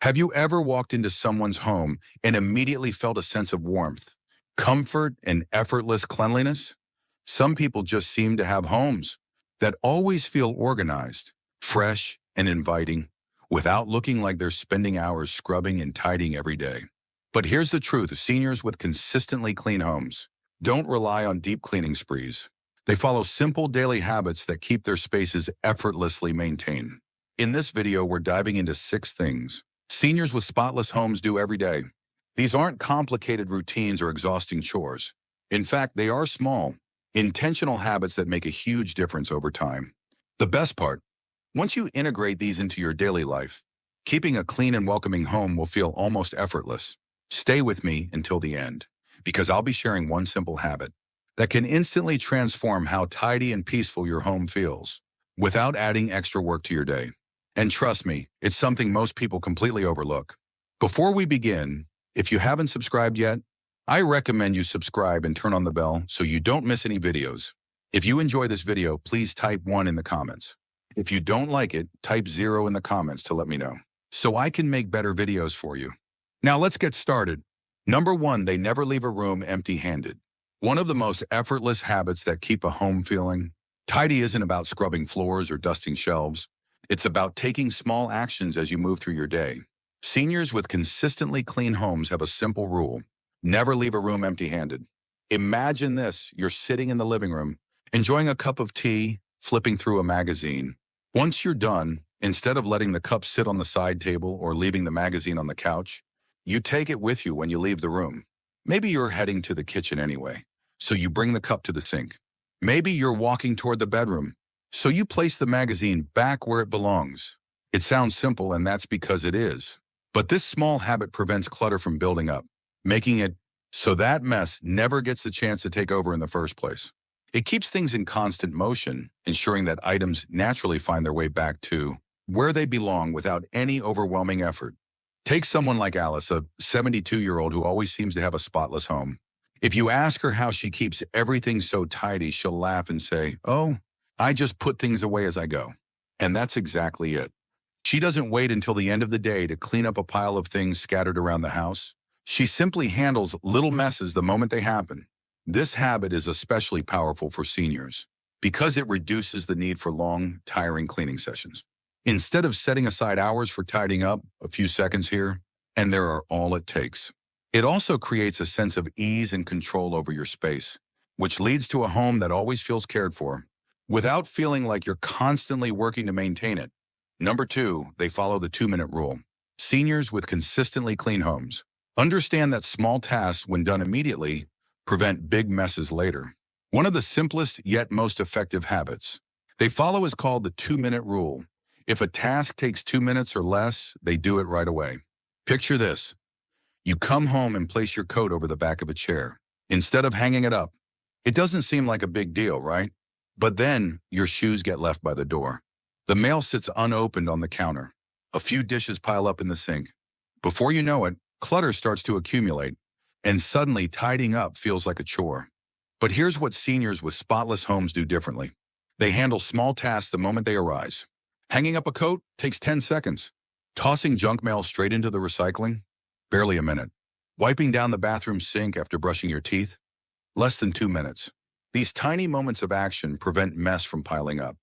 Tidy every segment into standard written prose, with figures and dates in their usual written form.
Have you ever walked into someone's home and immediately felt a sense of warmth, comfort, and effortless cleanliness? Some people just seem to have homes that always feel organized, fresh, and inviting, without looking like they're spending hours scrubbing and tidying every day. But here's the truth: seniors with consistently clean homes don't rely on deep cleaning sprees. They follow simple daily habits that keep their spaces effortlessly maintained. In this video, we're diving into 6 things seniors with spotless homes do every day. These aren't complicated routines or exhausting chores. In fact, they are small, intentional habits that make a huge difference over time. The best part: once you integrate these into your daily life, keeping a clean and welcoming home will feel almost effortless. Stay with me until the end, because I'll be sharing one simple habit that can instantly transform how tidy and peaceful your home feels, without adding extra work to your day. And trust me, it's something most people completely overlook. Before we begin, if you haven't subscribed yet, I recommend you subscribe and turn on the bell so you don't miss any videos. If you enjoy this video, please type 1 in the comments. If you don't like it, type 0 in the comments to let me know, so I can make better videos for you. Now let's get started. Number 1, they never leave a room empty-handed. One of the most effortless habits that keep a home feeling tidy isn't about scrubbing floors or dusting shelves. It's about taking small actions as you move through your day. Seniors with consistently clean homes have a simple rule: never leave a room empty-handed. Imagine this: you're sitting in the living room, enjoying a cup of tea, flipping through a magazine. Once you're done, instead of letting the cup sit on the side table or leaving the magazine on the couch, you take it with you when you leave the room. Maybe you're heading to the kitchen anyway, so you bring the cup to the sink. Maybe you're walking toward the bedroom, so you place the magazine back where it belongs. It sounds simple, and that's because it is. But this small habit prevents clutter from building up, making it so that mess never gets the chance to take over in the first place. It keeps things in constant motion, ensuring that items naturally find their way back to where they belong without any overwhelming effort. Take someone like Alice, a 72-year-old who always seems to have a spotless home. If you ask her how she keeps everything so tidy, she'll laugh and say, "Oh, I just put things away as I go." And that's exactly it. She doesn't wait until the end of the day to clean up a pile of things scattered around the house. She simply handles little messes the moment they happen. This habit is especially powerful for seniors because it reduces the need for long, tiring cleaning sessions. Instead of setting aside hours for tidying up, a few seconds here and there are all it takes. It also creates a sense of ease and control over your space, which leads to a home that always feels cared for, without feeling like you're constantly working to maintain it. Number 2, they follow the 2-minute rule. Seniors with consistently clean homes understand that small tasks, when done immediately, prevent big messes later. One of the simplest yet most effective habits they follow is called the 2-minute rule. If a task takes 2 minutes or less, they do it right away. Picture this: you come home and place your coat over the back of a chair, instead of hanging it up. It doesn't seem like a big deal, right? But then your shoes get left by the door. The mail sits unopened on the counter. A few dishes pile up in the sink. Before you know it, clutter starts to accumulate, and suddenly tidying up feels like a chore. But here's what seniors with spotless homes do differently. They handle small tasks the moment they arise. Hanging up a coat takes 10 seconds. Tossing junk mail straight into the recycling? Barely a minute. Wiping down the bathroom sink after brushing your teeth? Less than 2 minutes. These tiny moments of action prevent mess from piling up,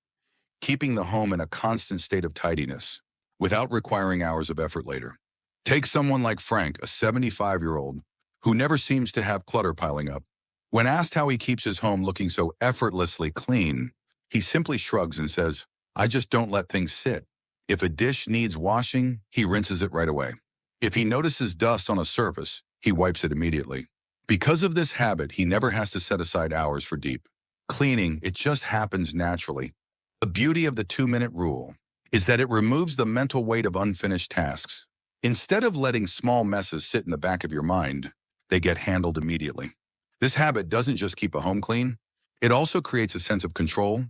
keeping the home in a constant state of tidiness, without requiring hours of effort later. Take someone like Frank, a 75-year-old, who never seems to have clutter piling up. When asked how he keeps his home looking so effortlessly clean, he simply shrugs and says, "I just don't let things sit. If a dish needs washing, he rinses it right away. If he notices dust on a surface, he wipes it immediately." Because of this habit, he never has to set aside hours for deep cleaning. It just happens naturally. The beauty of the 2-minute rule is that it removes the mental weight of unfinished tasks. Instead of letting small messes sit in the back of your mind, they get handled immediately. This habit doesn't just keep a home clean, it also creates a sense of control,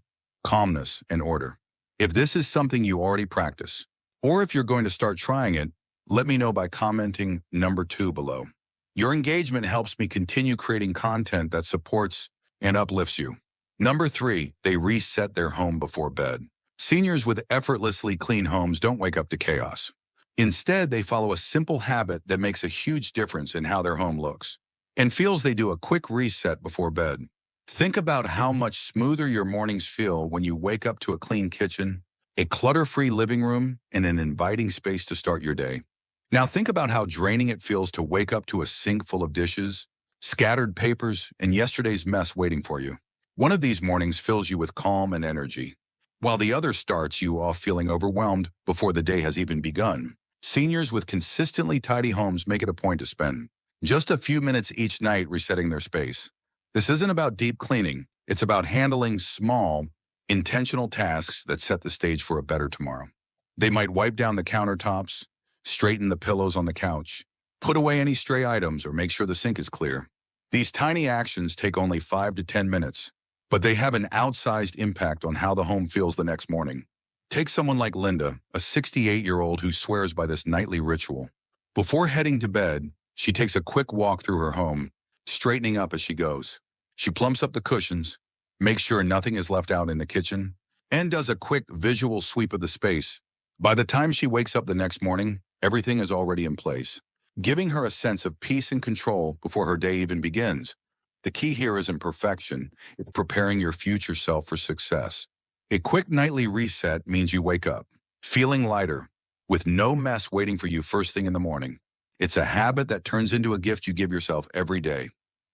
calmness, and order. If this is something you already practice, or if you're going to start trying it, let me know by commenting number 2 below. Your engagement helps me continue creating content that supports and uplifts you. Number 3, they reset their home before bed. Seniors with effortlessly clean homes don't wake up to chaos. Instead, they follow a simple habit that makes a huge difference in how their home looks and feels. They do a quick reset before bed. Think about how much smoother your mornings feel when you wake up to a clean kitchen, a clutter-free living room, and an inviting space to start your day. Now think about how draining it feels to wake up to a sink full of dishes, scattered papers, and yesterday's mess waiting for you. One of these mornings fills you with calm and energy, while the other starts you off feeling overwhelmed before the day has even begun. Seniors with consistently tidy homes make it a point to spend just a few minutes each night resetting their space. This isn't about deep cleaning. It's about handling small, intentional tasks that set the stage for a better tomorrow. They might wipe down the countertops, straighten the pillows on the couch, put away any stray items, or make sure the sink is clear. These tiny actions take only 5 to 10 minutes, but they have an outsized impact on how the home feels the next morning. Take someone like Linda, a 68-year-old who swears by this nightly ritual. Before heading to bed, she takes a quick walk through her home, straightening up as she goes. She plumps up the cushions, makes sure nothing is left out in the kitchen, and does a quick visual sweep of the space. By the time she wakes up the next morning, everything is already in place, giving her a sense of peace and control before her day even begins. The key here isn't perfection, it's preparing your future self for success. A quick nightly reset means you wake up, feeling lighter, with no mess waiting for you first thing in the morning. It's a habit that turns into a gift you give yourself every day.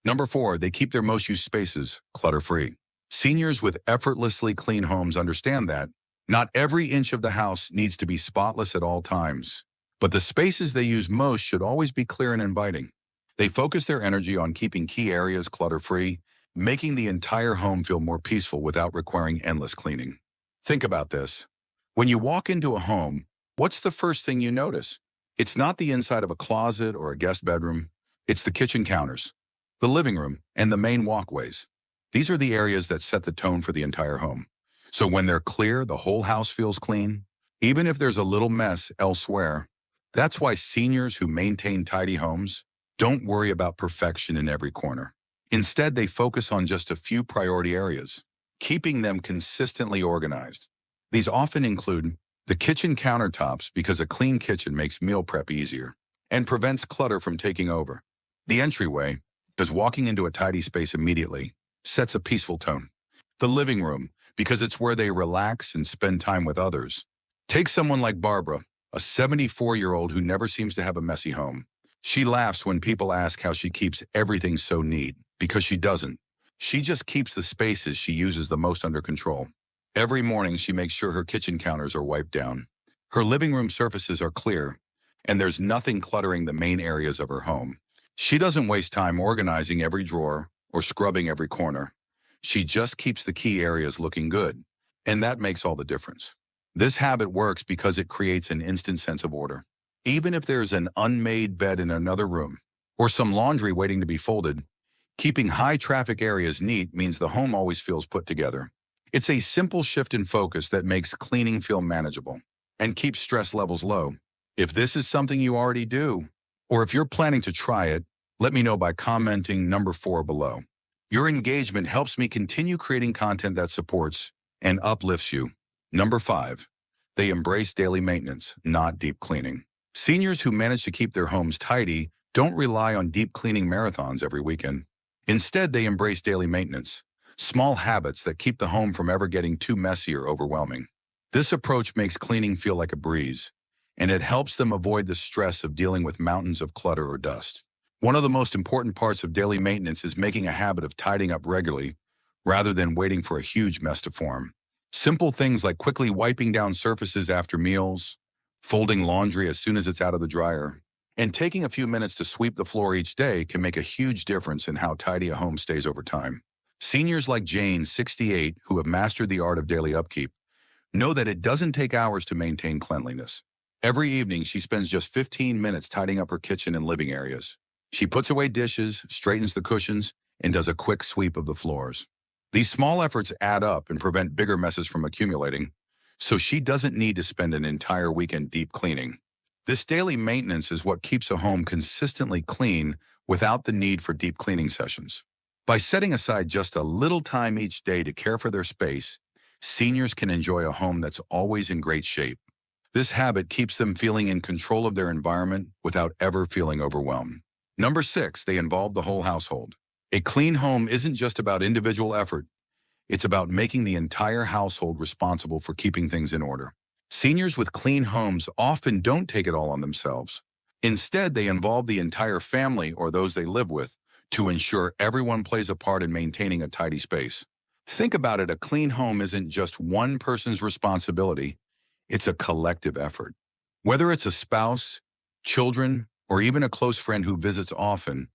Number 4, they keep their most used spaces clutter-free. Seniors with effortlessly clean homes understand that not every inch of the house needs to be spotless at all times, but the spaces they use most should always be clear and inviting. They focus their energy on keeping key areas clutter-free, making the entire home feel more peaceful without requiring endless cleaning. Think about this. When you walk into a home, what's the first thing you notice? It's not the inside of a closet or a guest bedroom. It's the kitchen counters, the living room, and the main walkways. These are the areas that set the tone for the entire home. So when they're clear, the whole house feels clean, even if there's a little mess elsewhere. That's why seniors who maintain tidy homes don't worry about perfection in every corner. Instead, they focus on just a few priority areas, keeping them consistently organized. These often include the kitchen countertops, because a clean kitchen makes meal prep easier and prevents clutter from taking over. The entryway, because walking into a tidy space immediately sets a peaceful tone. The living room, because it's where they relax and spend time with others. Take someone like Barbara, a 74-year-old who never seems to have a messy home. She laughs when people ask how she keeps everything so neat, because she doesn't. She just keeps the spaces she uses the most under control. Every morning, she makes sure her kitchen counters are wiped down. Her living room surfaces are clear, and there's nothing cluttering the main areas of her home. She doesn't waste time organizing every drawer or scrubbing every corner. She just keeps the key areas looking good, and that makes all the difference. This habit works because it creates an instant sense of order. Even if there's an unmade bed in another room or some laundry waiting to be folded, keeping high-traffic areas neat means the home always feels put together. It's a simple shift in focus that makes cleaning feel manageable and keeps stress levels low. If this is something you already do, or if you're planning to try it, let me know by commenting number 4 below. Your engagement helps me continue creating content that supports and uplifts you. Number 5, they embrace daily maintenance, not deep cleaning. Seniors who manage to keep their homes tidy don't rely on deep cleaning marathons every weekend. Instead, they embrace daily maintenance, small habits that keep the home from ever getting too messy or overwhelming. This approach makes cleaning feel like a breeze, and it helps them avoid the stress of dealing with mountains of clutter or dust. One of the most important parts of daily maintenance is making a habit of tidying up regularly, rather than waiting for a huge mess to form. Simple things like quickly wiping down surfaces after meals, folding laundry as soon as it's out of the dryer, and taking a few minutes to sweep the floor each day can make a huge difference in how tidy a home stays over time. Seniors like Jane, 68, who have mastered the art of daily upkeep, know that it doesn't take hours to maintain cleanliness. Every evening, she spends just 15 minutes tidying up her kitchen and living areas. She puts away dishes, straightens the cushions, and does a quick sweep of the floors. These small efforts add up and prevent bigger messes from accumulating, so she doesn't need to spend an entire weekend deep cleaning. This daily maintenance is what keeps a home consistently clean without the need for deep cleaning sessions. By setting aside just a little time each day to care for their space, seniors can enjoy a home that's always in great shape. This habit keeps them feeling in control of their environment without ever feeling overwhelmed. Number 6, they involve the whole household. A clean home isn't just about individual effort. It's about making the entire household responsible for keeping things in order. Seniors with clean homes often don't take it all on themselves. Instead, they involve the entire family or those they live with to ensure everyone plays a part in maintaining a tidy space. Think about it, a clean home isn't just one person's responsibility, it's a collective effort. Whether it's a spouse, children, or even a close friend who visits often,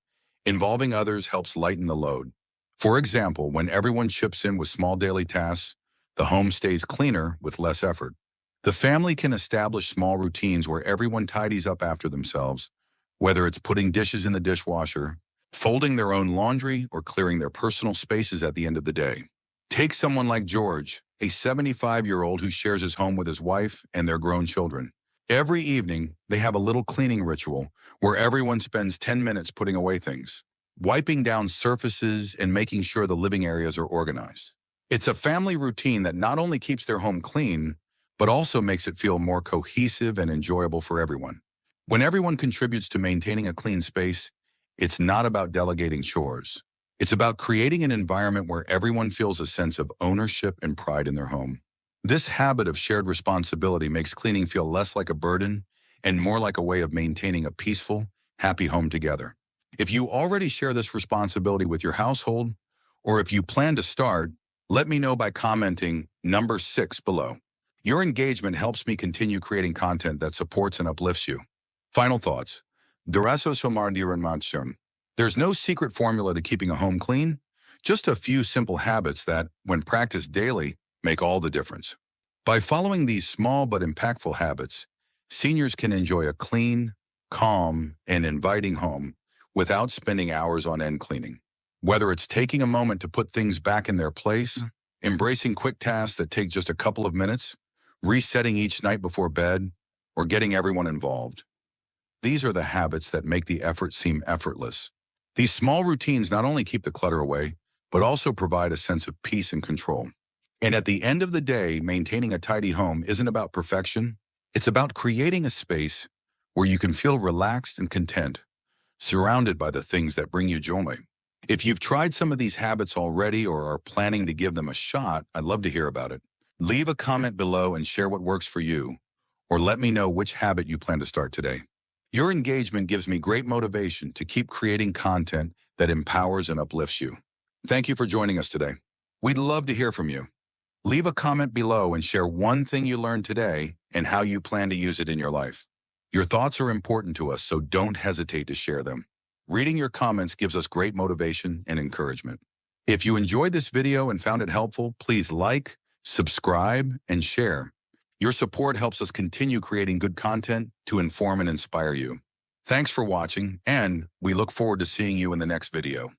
involving others helps lighten the load. For example, when everyone chips in with small daily tasks, the home stays cleaner with less effort. The family can establish small routines where everyone tidies up after themselves, whether it's putting dishes in the dishwasher, folding their own laundry, or clearing their personal spaces at the end of the day. Take someone like George, a 75-year-old who shares his home with his wife and their grown children. Every evening, they have a little cleaning ritual where everyone spends 10 minutes putting away things, wiping down surfaces and making sure the living areas are organized. It's a family routine that not only keeps their home clean, but also makes it feel more cohesive and enjoyable for everyone. When everyone contributes to maintaining a clean space, it's not about delegating chores. It's about creating an environment where everyone feels a sense of ownership and pride in their home. This habit of shared responsibility makes cleaning feel less like a burden and more like a way of maintaining a peaceful, happy home together. If you already share this responsibility with your household, or if you plan to start, let me know by commenting number 6 below. Your engagement helps me continue creating content that supports and uplifts you. Final thoughts. There's no secret formula to keeping a home clean, just a few simple habits that, when practiced daily, make all the difference. By following these small but impactful habits, seniors can enjoy a clean, calm, and inviting home without spending hours on end cleaning. Whether it's taking a moment to put things back in their place, embracing quick tasks that take just a couple of minutes, resetting each night before bed, or getting everyone involved. These are the habits that make the effort seem effortless. These small routines not only keep the clutter away, but also provide a sense of peace and control. And at the end of the day, maintaining a tidy home isn't about perfection. It's about creating a space where you can feel relaxed and content, surrounded by the things that bring you joy. If you've tried some of these habits already or are planning to give them a shot, I'd love to hear about it. Leave a comment below and share what works for you, or let me know which habit you plan to start today. Your engagement gives me great motivation to keep creating content that empowers and uplifts you. Thank you for joining us today. We'd love to hear from you. Leave a comment below and share one thing you learned today and how you plan to use it in your life. Your thoughts are important to us, so don't hesitate to share them. Reading your comments gives us great motivation and encouragement. If you enjoyed this video and found it helpful, please like, subscribe, and share. Your support helps us continue creating good content to inform and inspire you. Thanks for watching, and we look forward to seeing you in the next video.